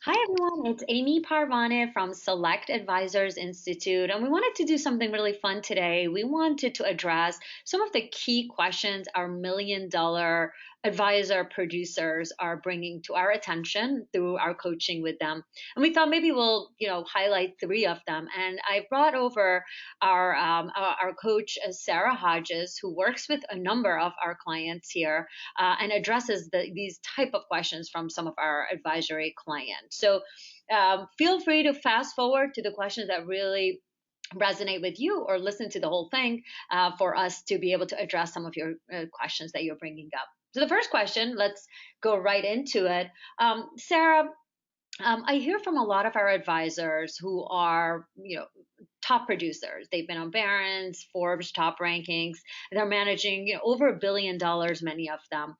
Hi everyone, it's Amy Parvaneh from Select Advisors Institute, and we wanted to do something really fun today. We wanted to address some of the key questions our million-dollar advisor producers are bringing to our attention through our coaching with them. And we thought maybe we'll, highlight three of them. And I brought over our coach, Sarah Hodges, who works with a number of our clients here and addresses these type of questions from some of our advisory clients. So feel free to fast forward to the questions that really resonate with you or listen to the whole thing for us to be able to address some of your questions that you're bringing up. So the first question, let's go right into it. Sarah, I hear from a lot of our advisors who are, top producers. They've been on Barron's, Forbes top rankings. They're managing, over $1 billion, many of them.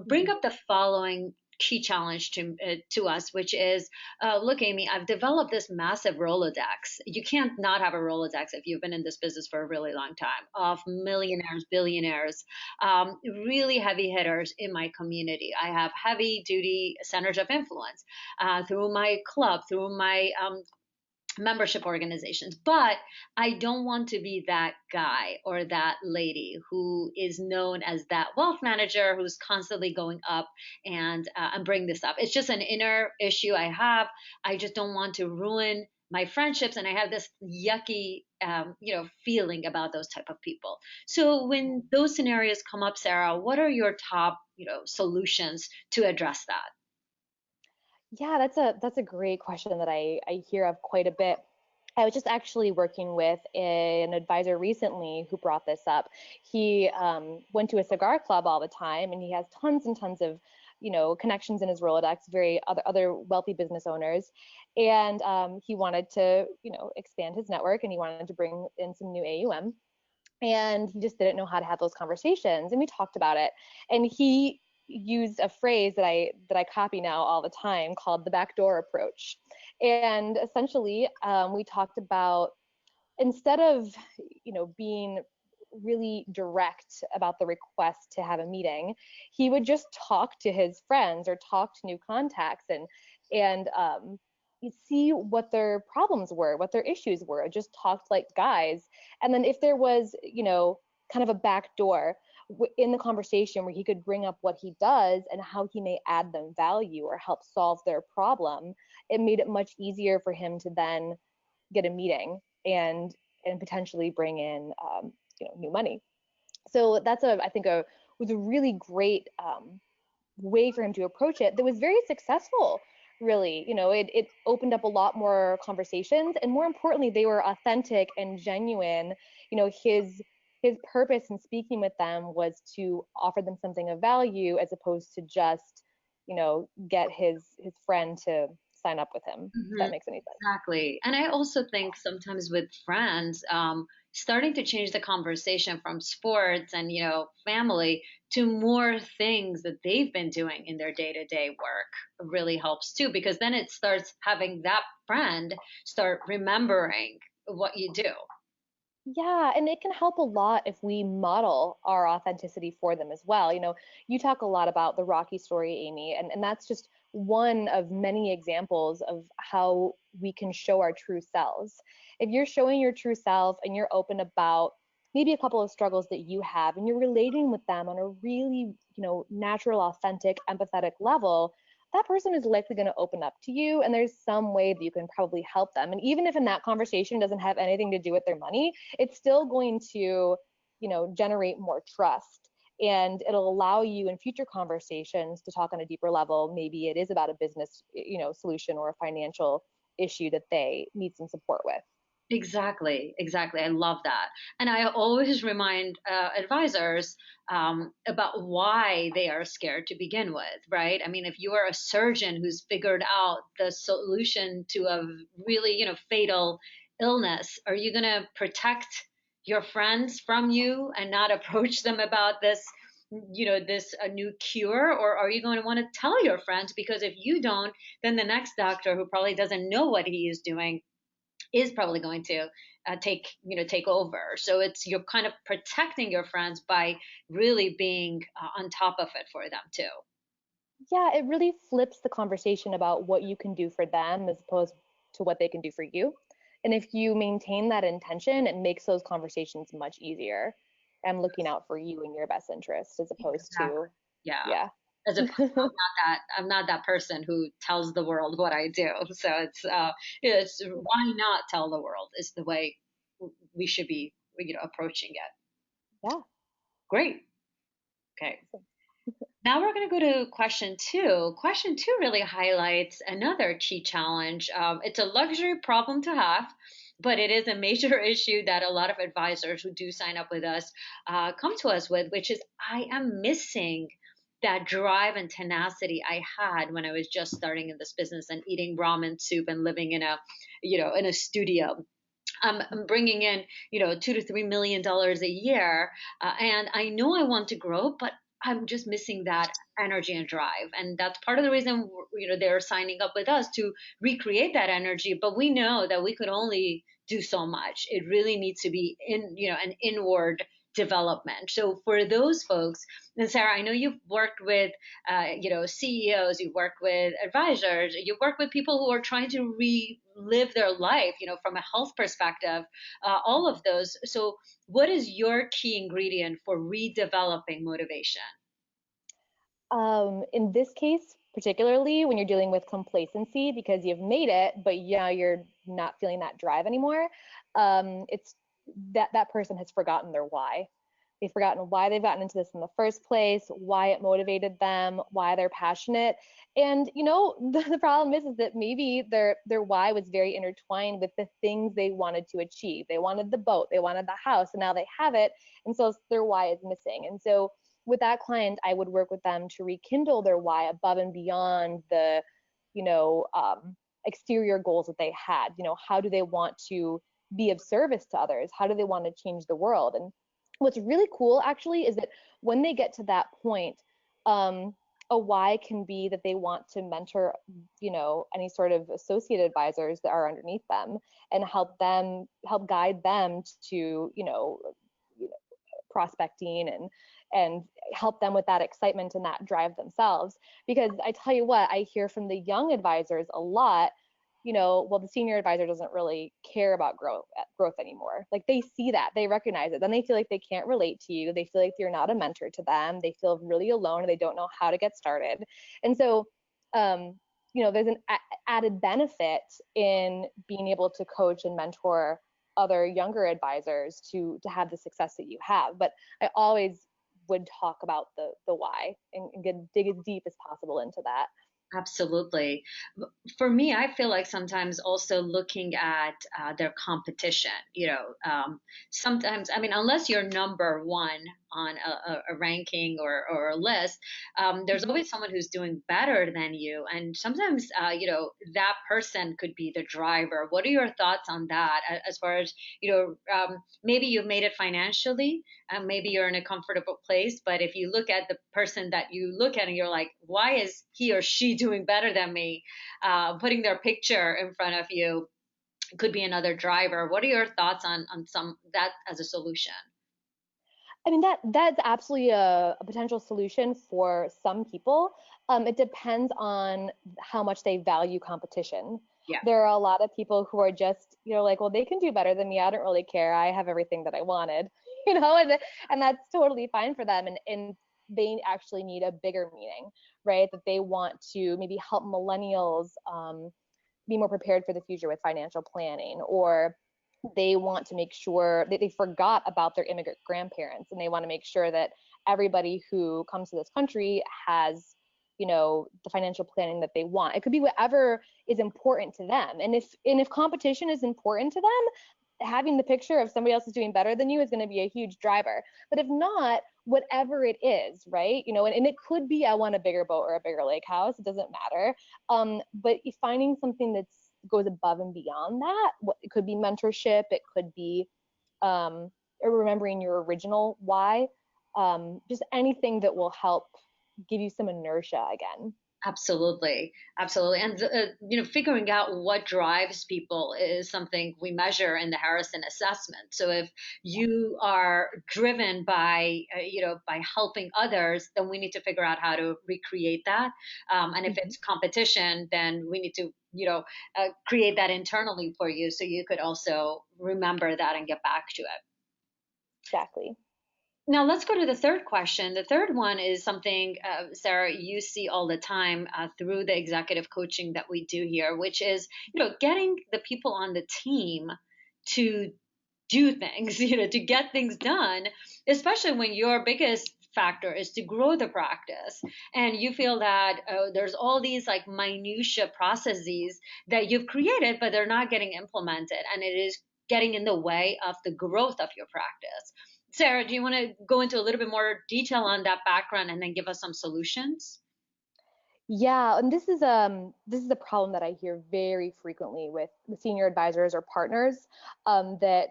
Bring Mhm. up the following key challenge to us, which is, look, Amy, I've developed this massive Rolodex. You can't not have a Rolodex if you've been in this business for a really long time of millionaires, billionaires, really heavy hitters in my community. I have heavy duty centers of influence through my club, through my membership organizations. But I don't want to be that guy or that lady who is known as that wealth manager who's constantly going up and bring this up. It's just an inner issue I have. I just don't want to ruin my friendships, and I have this yucky feeling about those type of people. So when those scenarios come up, Sarah, what are your top solutions to address that? Yeah, that's a great question that I hear of quite a bit. I was just actually working with an advisor recently who brought this up. He went to a cigar club all the time, and he has tons and tons of, connections in his Rolodex, very other wealthy business owners, and he wanted to, expand his network, and he wanted to bring in some new AUM, and he just didn't know how to have those conversations, and we talked about it, and he used a phrase that I copy now all the time called the backdoor approach. And essentially, we talked about, instead of being really direct about the request to have a meeting, he would just talk to his friends or talk to new contacts, and you see what their problems were, what their issues were, just talked like guys. And then if there was, kind of a back door in the conversation where he could bring up what he does and how he may add them value or help solve their problem, it made it much easier for him to then get a meeting and potentially bring in new money. So that's I think was a really great way for him to approach it that was very successful. Really, it opened up a lot more conversations, and more importantly, they were authentic and genuine. His purpose in speaking with them was to offer them something of value, as opposed to just get his friend to sign up with him, if Mhm. that makes any sense. Exactly. And I also think sometimes with friends, starting to change the conversation from sports and, family to more things that they've been doing in their day-to-day work really helps too, because then it starts having that friend start remembering what you do. Yeah, and it can help a lot if we model our authenticity for them as well. You talk a lot about the Rocky story, Amy, and that's just one of many examples of how we can show our true selves. If you're showing your true self and you're open about maybe a couple of struggles that you have, and you're relating with them on a really, natural, authentic, empathetic level, that person is likely going to open up to you, and there's some way that you can probably help them. And even if in that conversation doesn't have anything to do with their money, it's still going to, generate more trust, and it'll allow you in future conversations to talk on a deeper level. Maybe it is about a business, solution or a financial issue that they need some support with. Exactly, exactly. I love that. And I always remind advisors about why they are scared to begin with, right? I mean, if you are a surgeon who's figured out the solution to a really, fatal illness, are you going to protect your friends from you and not approach them about this, this a new cure? Or are you going to want to tell your friends? Because if you don't, then the next doctor who probably doesn't know what he is doing is probably going to take over. So it's you're kind of protecting your friends by really being on top of it for them too. Yeah, it really flips the conversation about what you can do for them as opposed to what they can do for you. And if you maintain that intention, it makes those conversations much easier. I'm looking out for you and your best interest as opposed Exactly. to, Yeah. yeah. As opposed to I'm not that person who tells the world what I do. So it's why not tell the world is the way we should be, approaching it. Yeah. Great. Okay. Awesome. Now we're going to go to question two. Question two really highlights another key challenge. It's a luxury problem to have, but it is a major issue that a lot of advisors who do sign up with us come to us with, which is I am missing that drive and tenacity I had when I was just starting in this business and eating ramen soup and living in a, in a studio. I'm bringing in, $2 to $3 million a year, and I know I want to grow, but I'm just missing that energy and drive, and that's part of the reason they're signing up with us to recreate that energy. But we know that we could only do so much. It really needs to be an inward development. So for those folks, and Sarah, I know you've worked with CEOs, you've worked with advisors, you've worked with people who are trying to relive their life, from a health perspective, all of those. So, what is your key ingredient for redeveloping motivation? In this case, particularly when you're dealing with complacency because you've made it, but yeah, you're not feeling that drive anymore, it's that person has forgotten their why. They've forgotten why they've gotten into this in the first place, why it motivated them, why they're passionate. And the problem is that maybe their why was very intertwined with the things they wanted to achieve. They wanted the boat, they wanted the house, and now they have it, and so their why is missing. And so with that client, I would work with them to rekindle their why above and beyond the, you know, um, exterior goals that they had. How do they want to be of service to others? How do they want to change the world? And what's really cool actually is that when they get to that point, a why can be that they want to mentor, any sort of associate advisors that are underneath them and help guide them to, prospecting and help them with that excitement and that drive themselves. Because I tell you what, I hear from the young advisors a lot, well, the senior advisor doesn't really care about growth anymore. Like they see that, they recognize it, then they feel like they can't relate to you, they feel like you're not a mentor to them, they feel really alone and they don't know how to get started. And so there's an added benefit in being able to coach and mentor other younger advisors to have the success that you have. But I always would talk about the why and dig as deep as possible into that. Absolutely. For me, I feel like sometimes also looking at their competition, sometimes, I mean, unless you're number one on a ranking or a list, there's Mm-hmm. always someone who's doing better than you. And sometimes, that person could be the driver. What are your thoughts on that as far as, maybe you've made it financially, maybe you're in a comfortable place, but if you look at the person that you look at and you're like, why is he or she doing better than me? Putting their picture in front of you could be another driver. What are your thoughts on some that as a solution? I mean, that's absolutely a potential solution for some people. It depends on how much they value competition. Yeah, There are a lot of people who are just, like, well, they can do better than me. I don't really care. I have everything that I wanted, and that's totally fine for them. And they actually need a bigger meaning, right? That they want to maybe help millennials be more prepared for the future with financial planning, or they want to make sure that they forgot about their immigrant grandparents and they want to make sure that everybody who comes to this country has the financial planning that they want. It could be whatever is important to them. And if competition is important to them, having the picture of somebody else is doing better than you is going to be a huge driver. But if not, whatever it is, right? And it could be I want a bigger boat or a bigger lake house, it doesn't matter. But finding something that's goes above and beyond that, it could be mentorship, it could be um, remembering your original why, just anything that will help give you some inertia again. Absolutely, absolutely, and figuring out what drives people is something we measure in the Harrison assessment. So if you are driven by, by helping others, then we need to figure out how to recreate that. And if Mhm. it's competition, then we need to, create that internally for you, so you could also remember that and get back to it. Exactly. Now let's go to the third question. The third one is something, Sarah, you see all the time through the executive coaching that we do here, which is, getting the people on the team to do things, to get things done, especially when your biggest factor is to grow the practice. And you feel that there's all these like minutia processes that you've created, but they're not getting implemented. And it is getting in the way of the growth of your practice. Sarah, do you want to go into a little bit more detail on that background and then give us some solutions? Yeah, and this is a problem that I hear very frequently with the senior advisors or partners, that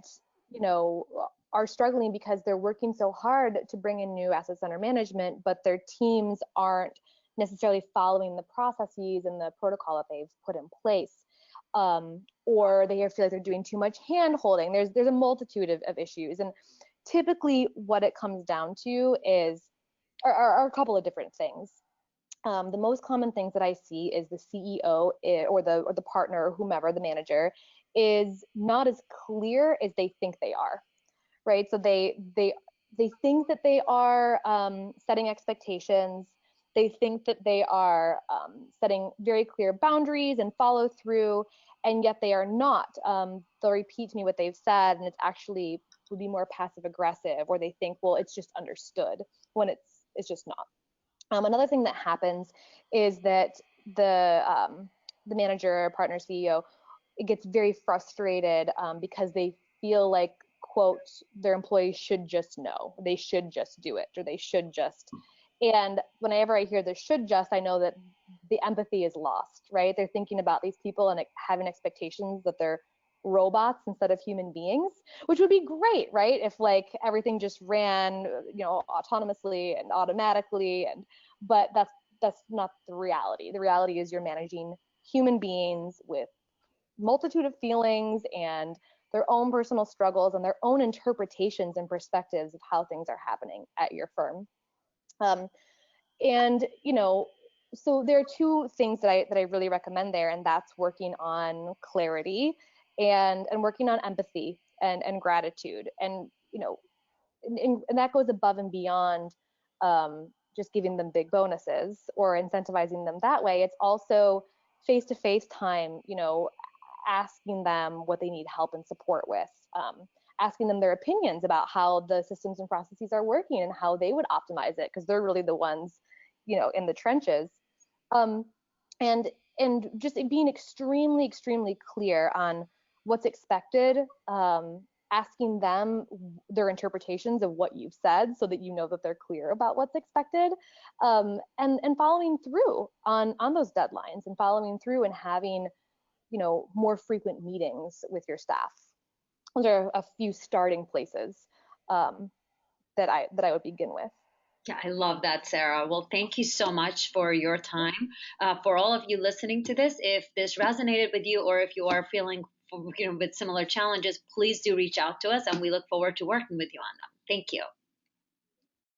you know are struggling because they're working so hard to bring in new assets under management, but their teams aren't necessarily following the processes and the protocol that they've put in place, or they feel like they're doing too much hand holding. There's a multitude of issues, and typically what it comes down to is are a couple of different things. The most common things that I see is the CEO or the partner or whomever the manager is not as clear as they think they are, right? So they think that they are setting expectations. They think that they are setting very clear boundaries and follow through, and yet they are not. They'll repeat to me what they've said, and it's actually would be more passive aggressive, or they think, well, it's just understood when it's just not. Another thing that happens is that the manager, partner, CEO, it gets very frustrated because they feel like, quote, their employees should just know, they should just do it, or they should just. And whenever I hear the should just, I know that the empathy is lost, right? They're thinking about these people and having expectations that they're robots instead of human beings, which would be great, right? If like everything just ran, autonomously and automatically, and but that's not the reality. The reality is you're managing human beings with multitude of feelings and their own personal struggles and their own interpretations and perspectives of how things are happening at your firm. Um, and so there are two things that I really recommend there, and that's working on clarity and working on empathy and gratitude, and and that goes above and beyond just giving them big bonuses or incentivizing them that way. It's also face to face time, asking them what they need help and support with, asking them their opinions about how the systems and processes are working and how they would optimize it, because they're really the ones, in the trenches. Um, and just being extremely, extremely clear on what's expected, asking them their interpretations of what you've said so that you know that they're clear about what's expected, and following through on those deadlines, and following through and having more frequent meetings with your staff. Those are a few starting places, um, that I would begin with. Yeah, I love that, Sarah. Well, thank you so much for your time. For all of you listening to this, if this resonated with you or if you are feeling, with similar challenges, please do reach out to us, and we look forward to working with you on them. Thank you.